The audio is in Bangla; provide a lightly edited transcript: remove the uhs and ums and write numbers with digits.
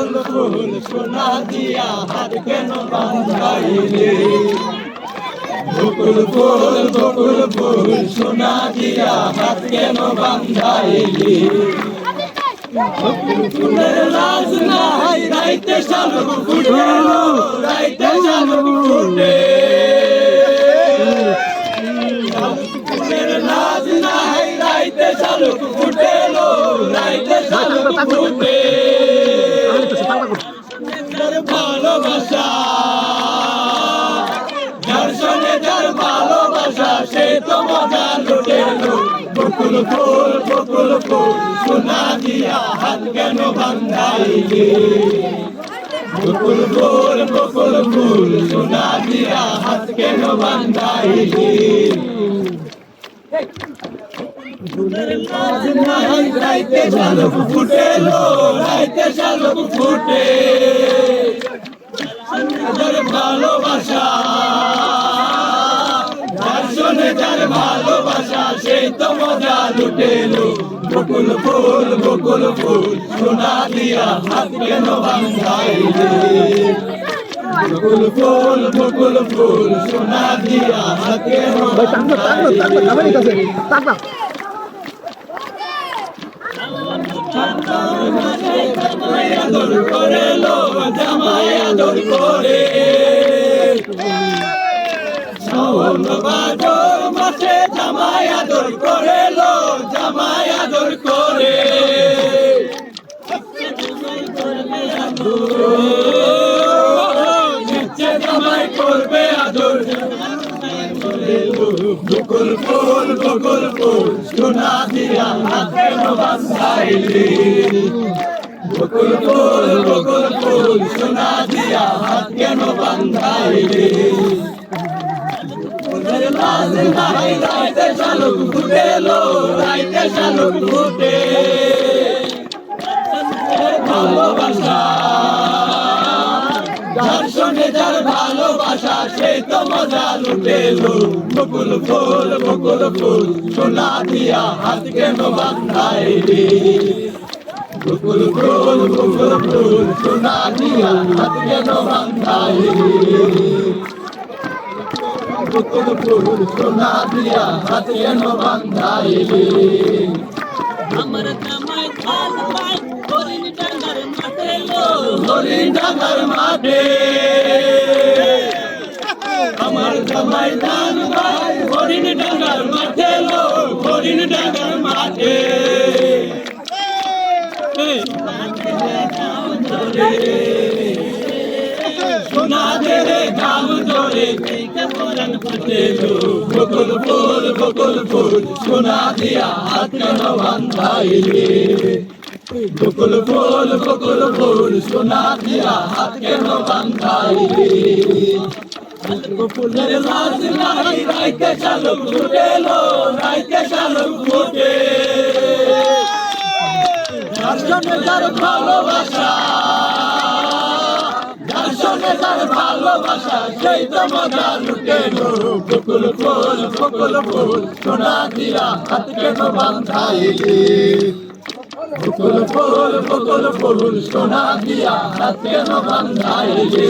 ফুল ফুল সোনা দিয়া হাত কেন বাঁধাইলে বকুল ফুল সোনা দিয়া হাত কেন বাঁধাইলে ফুলের লাজ নাই রাইতে শালুক ফুটে রাইতে শালুক ফুটে ফুলের লাজ নাই রাইতে শালুক ফুটে রাইতে শালুক ফুটে ভালোবাসা যার সঙ্গে যার ভালোবাসা সে তো মজা লুটে বকুল ফুল সোনা দিয়া হাত কেন বাঁধাইলে বকুল ফুল সোনা দিয়া হাত কেন বাঁধাইলে রাইতে শালুক ফুটে রাইতে শালুক ফুটে যার ভালোবাসা যার সঙ্গে যার ভালোবাসা সেই তো মজা লুটেলো বকুল ফুল সোনা দিয়া হাত কেন বাঁধাইলে বকুল ফুল সোনা দিয়া হাত কেন বাঁধাইলে জামাই আদর করে জামাই আদর করে শ্রাবণ ভাদর মাসে জামাই আদর করে জামাই আদর করে জামাই করবে আদর বকুল ফুল সোনা দিয়া হাত কেন বাঁধাইলে বকুল ফুল সোনা দিয়া হাত কেন বাঁধাইলে রাইতে শালুক ফুটে রাইতে শালুক ফুটে ভালোবাসা যার সঙ্গে যার ভালোবাসা সেই তো মজা লুটেলো বকুল ফুল সোনা দিয়া হাত কেন বাঁধাইলে বকুল ফুল সোনা দিয়া হাত কেন বাঁধাইলে বকুল ফুল সোনা দিয়া হাত কেন বাঁধাইলে আমার জামাই খান ভাই হরিণ ডাঙ্গার মাঠে হরিণ ডাঙ্গার মাঠে আমার জামাই খান ভাই হরিণ ডাঙ্গার মাঠে হরিণ ডাঙ্গার মাঠে সোনা ধরে গাম ধরে বকুল ফুল সোনা দিয়া হাত কেন বাঁধাইলে বকুল ফুল সোনা দিয়া হাত কেন বাঁধাইলে ফুলের লাজ নাই রাইতে শালুক ফুটে রাইতে শালুক ফুটে যার সঙ্গে যার ভালোবাসা যার সঙ্গে যার ভালোবাসা সেই তো মজা লুটেলো বকুল ফুল সোনা দিয়া হাত কেন বাঁধাইলে বকুল ফুল সোনা দিয়া হাত কেন বাঁধাইলে